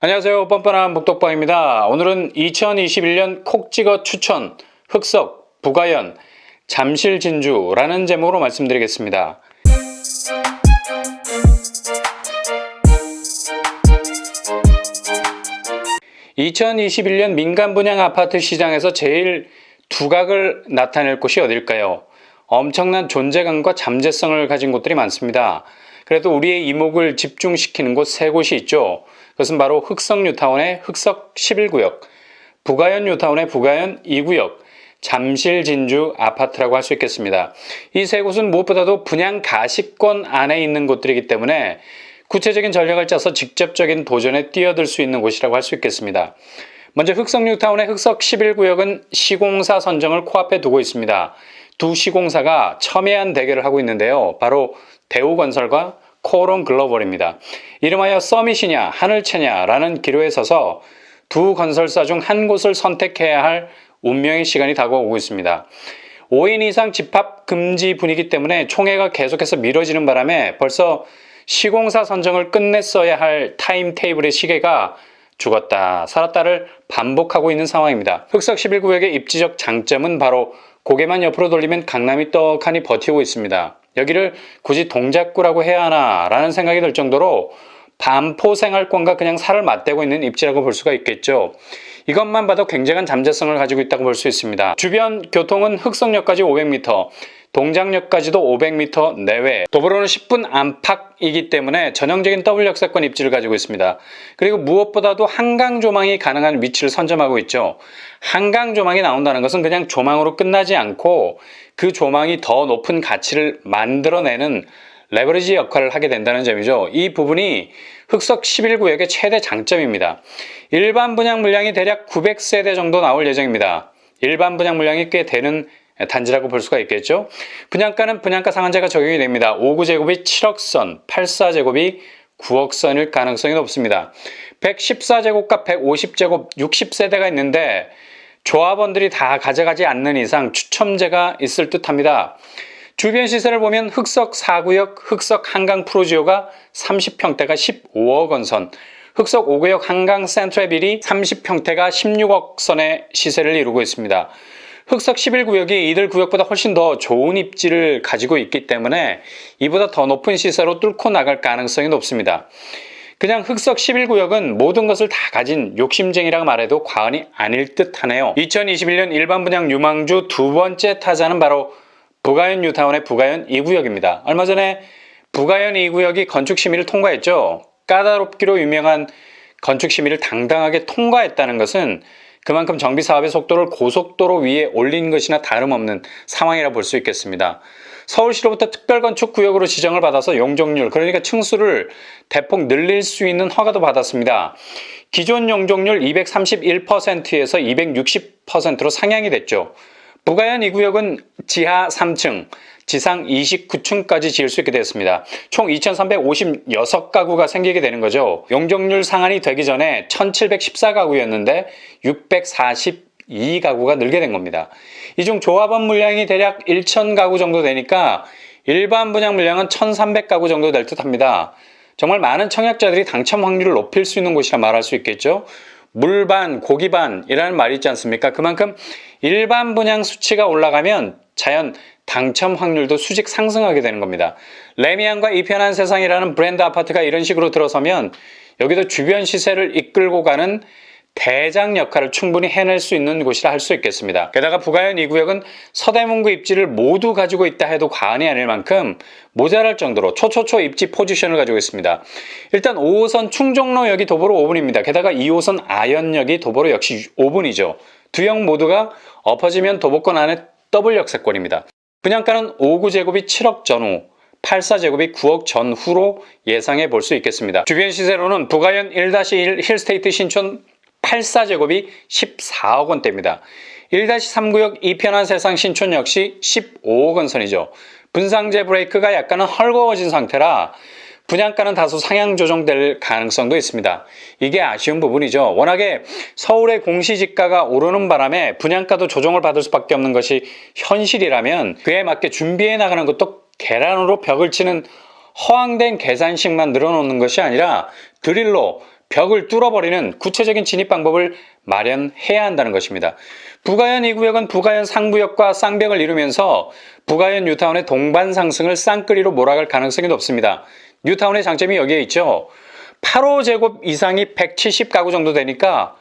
안녕하세요. 뻔뻔한 복덕방입니다. 오늘은 2021년 콕찍어 추천 흑석, 부가연, 잠실 진주라는 제목으로 말씀드리겠습니다. 2021년 민간 분양 아파트 시장에서 제일 두각을 나타낼 곳이 어딜까요? 엄청난 존재감과 잠재성을 가진 곳들이 많습니다. 그래도 우리의 이목을 집중시키는 곳 세 곳이 있죠. 그것은 바로 흑석 뉴타운의 흑석 11구역, 부가연 뉴타운의 부가연 2구역, 잠실 진주 아파트라고 할 수 있겠습니다. 이 세 곳은 무엇보다도 분양 가시권 안에 있는 곳들이기 때문에 구체적인 전략을 짜서 직접적인 도전에 뛰어들 수 있는 곳이라고 할 수 있겠습니다. 먼저 흑석 뉴타운의 흑석 11구역은 시공사 선정을 코앞에 두고 있습니다. 두 시공사가 첨예한 대결을 하고 있는데요. 바로 대우건설과 코오롱 글로벌입니다. 이름하여 서밋이냐 하늘채냐라는 기로에 서서 두 건설사 중 한 곳을 선택해야 할 운명의 시간이 다가오고 있습니다. 5인 이상 집합 금지 분위기 때문에 총회가 계속해서 미뤄지는 바람에 벌써 시공사 선정을 끝냈어야 할 타임테이블의 시계가 죽었다 살았다를 반복하고 있는 상황입니다. 흑석 11구역의 입지적 장점은 바로 고개만 옆으로 돌리면 강남이 떡하니 버티고 있습니다. 여기를 굳이 동작구라고 해야 하나 라는 생각이 들 정도로 반포 생활권과 그냥 살을 맞대고 있는 입지라고 볼 수가 있겠죠. 이것만 봐도 굉장한 잠재성을 가지고 있다고 볼 수 있습니다. 주변 교통은 흑석역까지 500m, 동작역까지도 500m 내외, 도보로는 10분 안팎이기 때문에 전형적인 더블 역세권 입지를 가지고 있습니다. 그리고 무엇보다도 한강 조망이 가능한 위치를 선점하고 있죠. 한강 조망이 나온다는 것은 그냥 조망으로 끝나지 않고 그 조망이 더 높은 가치를 만들어내는 레버리지 역할을 하게 된다는 점이죠. 이 부분이 흑석 11구역의 최대 장점입니다. 일반 분양 물량이 대략 900세대 정도 나올 예정입니다. 일반 분양 물량이 꽤 되는 단지라고 볼 수가 있겠죠. 분양가는 분양가 상한제가 적용이 됩니다. 5구제곱이 7억 선, 84제곱이 9억 선일 가능성이 높습니다. 114제곱과 150제곱 60세대가 있는데 조합원들이 다 가져가지 않는 이상 추첨제가 있을 듯합니다. 주변 시세를 보면 흑석 4구역 흑석 한강 프로지오가 30평대가 15억 원 선, 흑석 5구역 한강 센트레빌이 30평대가 16억 선의 시세를 이루고 있습니다. 흑석 11구역이 이들 구역보다 훨씬 더 좋은 입지를 가지고 있기 때문에 이보다 더 높은 시세로 뚫고 나갈 가능성이 높습니다. 그냥 흑석 11구역은 모든 것을 다 가진 욕심쟁이라고 말해도 과언이 아닐 듯하네요. 2021년 일반 분양 유망주 두 번째 타자는 바로 부가연 뉴타운의 부가연 2구역입니다. 얼마 전에 부가연 2구역이 건축심의를 통과했죠. 까다롭기로 유명한 건축심의를 당당하게 통과했다는 것은 그만큼 정비사업의 속도를 고속도로 위에 올린 것이나 다름없는 상황이라 볼 수 있겠습니다. 서울시로부터 특별건축구역으로 지정을 받아서 용적률, 그러니까 층수를 대폭 늘릴 수 있는 허가도 받았습니다. 기존 용적률 231%에서 260%로 상향이 됐죠. 부가연 2구역은 지하 3층, 지상 29층까지 지을 수 있게 되었습니다. 총 2,356가구가 생기게 되는 거죠. 용적률 상한이 되기 전에 1,714가구였는데 642가구가 늘게 된 겁니다. 이 중 조합원 물량이 대략 1,000가구 정도 되니까 일반 분양 물량은 1,300가구 정도 될 듯합니다. 정말 많은 청약자들이 당첨 확률을 높일 수 있는 곳이라 말할 수 있겠죠. 물반, 고기반이라는 말이 있지 않습니까? 그만큼 일반 분양 수치가 올라가면 자연 당첨 확률도 수직 상승하게 되는 겁니다. 레미안과 이편한 세상이라는 브랜드 아파트가 이런 식으로 들어서면 여기도 주변 시세를 이끌고 가는 대장 역할을 충분히 해낼 수 있는 곳이라 할 수 있겠습니다. 게다가 부가연 2구역은 서대문구 입지를 모두 가지고 있다 해도 과언이 아닐 만큼 모자랄 정도로 초초초 입지 포지션을 가지고 있습니다. 일단 5호선 충정로역이 도보로 5분입니다. 게다가 2호선 아현역이 도보로 역시 5분이죠. 두 역 모두가 엎어지면 도보권 안에 더블 역세권입니다. 분양가는 5구제곱이 7억 전후, 84제곱이 9억 전후로 예상해 볼 수 있겠습니다. 주변 시세로는 부가연 1-1 힐스테이트 신촌 84제곱이 14억 원대입니다. 1-3구역 이편한 세상 신촌 역시 15억 원 선이죠. 분상제 브레이크가 약간은 헐거워진 상태라 분양가는 다소 상향 조정될 가능성도 있습니다. 이게 아쉬운 부분이죠. 워낙에 서울의 공시지가가 오르는 바람에 분양가도 조정을 받을 수밖에 없는 것이 현실이라면 그에 맞게 준비해 나가는 것도 계란으로 벽을 치는 허황된 계산식만 늘어놓는 것이 아니라 드릴로 벽을 뚫어버리는 구체적인 진입 방법을 마련해야 한다는 것입니다. 부가현 2구역은 부가현 상부역과 쌍벽을 이루면서 부가현 뉴타운의 동반 상승을 쌍끌이로 몰아갈 가능성이 높습니다. 뉴타운의 장점이 여기에 있죠. 8호 제곱 이상이 170가구 정도 되니까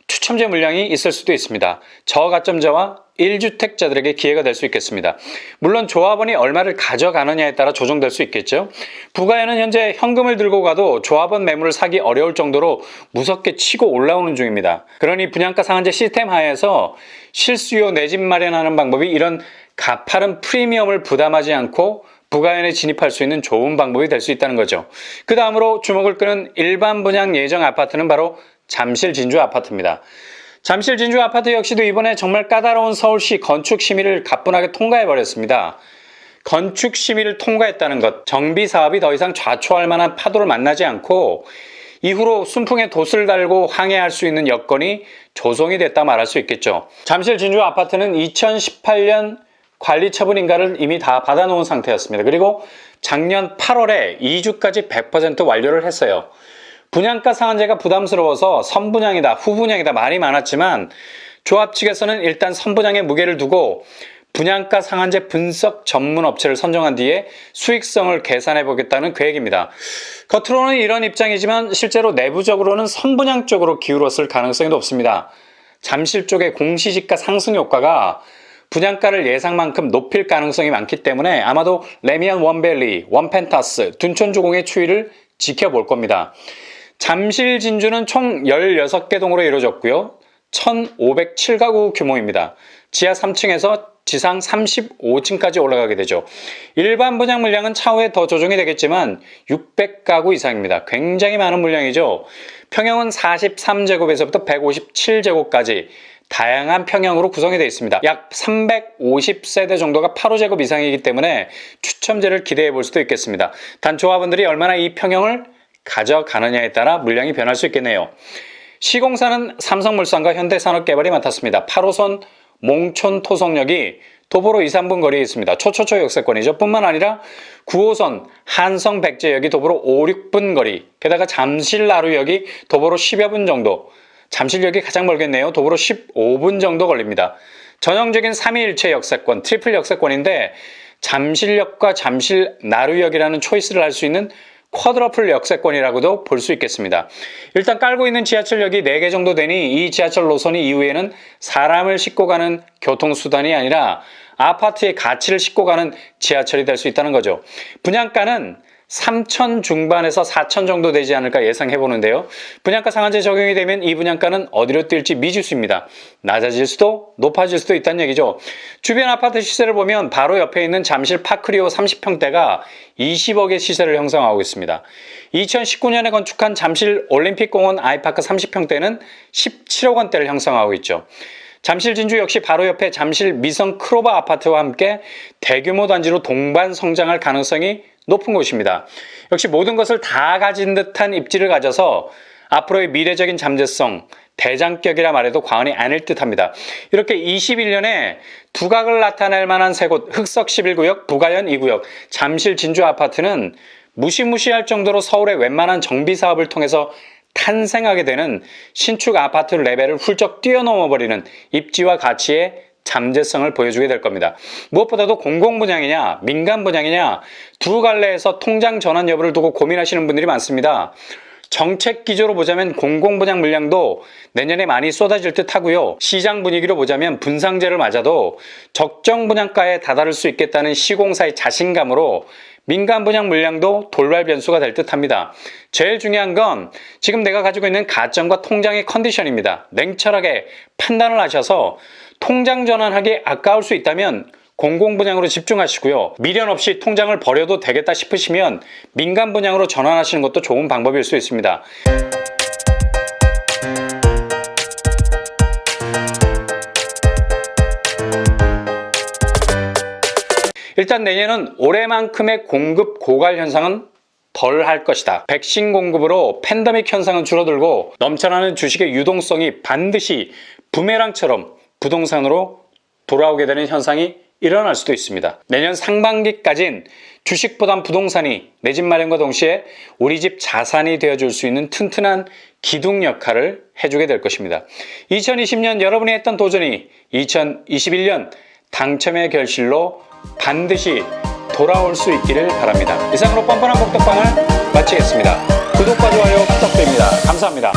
추첨제 물량이 있을 수도 있습니다. 저가점자와 1주택자들에게 기회가 될 수 있겠습니다. 물론 조합원이 얼마를 가져가느냐에 따라 조정될 수 있겠죠. 부가현은 현재 현금을 들고 가도 조합원 매물을 사기 어려울 정도로 무섭게 치고 올라오는 중입니다. 그러니 분양가 상한제 시스템 하에서 실수요 내 집 마련하는 방법이 이런 가파른 프리미엄을 부담하지 않고 부가현에 진입할 수 있는 좋은 방법이 될 수 있다는 거죠. 그 다음으로 주목을 끄는 일반 분양 예정 아파트는 바로 잠실 진주 아파트입니다. 잠실 진주 아파트 역시도 이번에 정말 까다로운 서울시 건축심의를 가뿐하게 통과해버렸습니다. 건축심의를 통과했다는 것, 정비사업이 더 이상 좌초할 만한 파도를 만나지 않고 이후로 순풍에 돛을 달고 항해할 수 있는 여건이 조성이 됐다 말할 수 있겠죠. 잠실 진주 아파트는 2018년 관리처분 인가를 이미 다 받아놓은 상태였습니다. 그리고 작년 8월에 2주까지 100% 완료를 했어요. 분양가 상한제가 부담스러워서 선분양이다, 후분양이다 말이 많았지만 조합 측에서는 일단 선분양에 무게를 두고 분양가 상한제 분석 전문 업체를 선정한 뒤에 수익성을 계산해 보겠다는 계획입니다. 겉으로는 이런 입장이지만 실제로 내부적으로는 선분양 쪽으로 기울었을 가능성이 높습니다. 잠실 쪽의 공시지가 상승 효과가 분양가를 예상만큼 높일 가능성이 많기 때문에 아마도 레미안 원밸리, 원펜타스, 둔촌주공의 추이를 지켜볼 겁니다. 잠실 진주는 총 16개 동으로 이루어졌고요. 1,507가구 규모입니다. 지하 3층에서 지상 35층까지 올라가게 되죠. 일반 분양 물량은 차후에 더 조정이 되겠지만 600가구 이상입니다. 굉장히 많은 물량이죠. 평형은 43제곱에서부터 157제곱까지 다양한 평형으로 구성이 되어 있습니다. 약 350세대 정도가 8호제곱 이상이기 때문에 추첨제를 기대해 볼 수도 있겠습니다. 단 조합원들이 얼마나 이 평형을 가져가느냐에 따라 물량이 변할 수 있겠네요. 시공사는 삼성물산과 현대산업개발이 맡았습니다. 8호선 몽촌토성역이 도보로 2, 3분 거리에 있습니다. 초초초 역세권이죠. 뿐만 아니라 9호선 한성백제역이 도보로 5, 6분 거리, 게다가 잠실나루역이 도보로 10여 분 정도, 잠실역이 가장 멀겠네요. 도보로 15분 정도 걸립니다. 전형적인 3위일체 역세권, 트리플 역세권인데 잠실역과 잠실나루역이라는 초이스를 할 수 있는 쿼드러플 역세권이라고도 볼 수 있겠습니다. 일단 깔고 있는 지하철역이 4개 정도 되니 이 지하철 노선이 이후에는 사람을 싣고 가는 교통수단이 아니라 아파트의 가치를 싣고 가는 지하철이 될 수 있다는 거죠. 분양가는 3천 중반에서 4천 정도 되지 않을까 예상해 보는데요. 분양가 상한제 적용이 되면 이 분양가는 어디로 뛸지 미지수입니다. 낮아질 수도 높아질 수도 있다는 얘기죠. 주변 아파트 시세를 보면 바로 옆에 있는 잠실 파크리오 30평대가 20억의 시세를 형성하고 있습니다. 2019년에 건축한 잠실 올림픽공원 아이파크 30평대는 17억 원대를 형성하고 있죠. 잠실 진주 역시 바로 옆에 잠실 미성 크로바 아파트와 함께 대규모 단지로 동반 성장할 가능성이 높은 곳입니다. 역시 모든 것을 다 가진 듯한 입지를 가져서 앞으로의 미래적인 잠재성, 대장격이라 말해도 과언이 아닐 듯합니다. 이렇게 21년에 두각을 나타낼 만한 세 곳, 흑석 11구역, 부가현 2구역, 잠실 진주 아파트는 무시무시할 정도로 서울의 웬만한 정비사업을 통해서 탄생하게 되는 신축 아파트 레벨을 훌쩍 뛰어넘어버리는 입지와 가치의 잠재성을 보여주게 될 겁니다. 무엇보다도 공공분양이냐 민간분양이냐 두 갈래에서 통장 전환 여부를 두고 고민하시는 분들이 많습니다. 정책 기조로 보자면 공공분양 물량도 내년에 많이 쏟아질 듯 하고요. 시장 분위기로 보자면 분상제를 맞아도 적정 분양가에 다다를 수 있겠다는 시공사의 자신감으로 민간 분양 물량도 돌발 변수가 될 듯합니다. 제일 중요한 건 지금 내가 가지고 있는 가점과 통장의 컨디션입니다. 냉철하게 판단을 하셔서 통장 전환하기 아까울 수 있다면 공공분양으로 집중하시고요. 미련 없이 통장을 버려도 되겠다 싶으시면 민간 분양으로 전환하시는 것도 좋은 방법일 수 있습니다. 일단 내년은 올해만큼의 공급 고갈 현상은 덜 할 것이다. 백신 공급으로 팬데믹 현상은 줄어들고 넘쳐나는 주식의 유동성이 반드시 부메랑처럼 부동산으로 돌아오게 되는 현상이 일어날 수도 있습니다. 내년 상반기까진 주식보단 부동산이 내 집 마련과 동시에 우리 집 자산이 되어줄 수 있는 튼튼한 기둥 역할을 해주게 될 것입니다. 2020년 여러분이 했던 도전이 2021년 당첨의 결실로 반드시 돌아올 수 있기를 바랍니다. 이상으로 뻔뻔한 복덕방을 마치겠습니다. 구독과 좋아요 부탁드립니다. 감사합니다.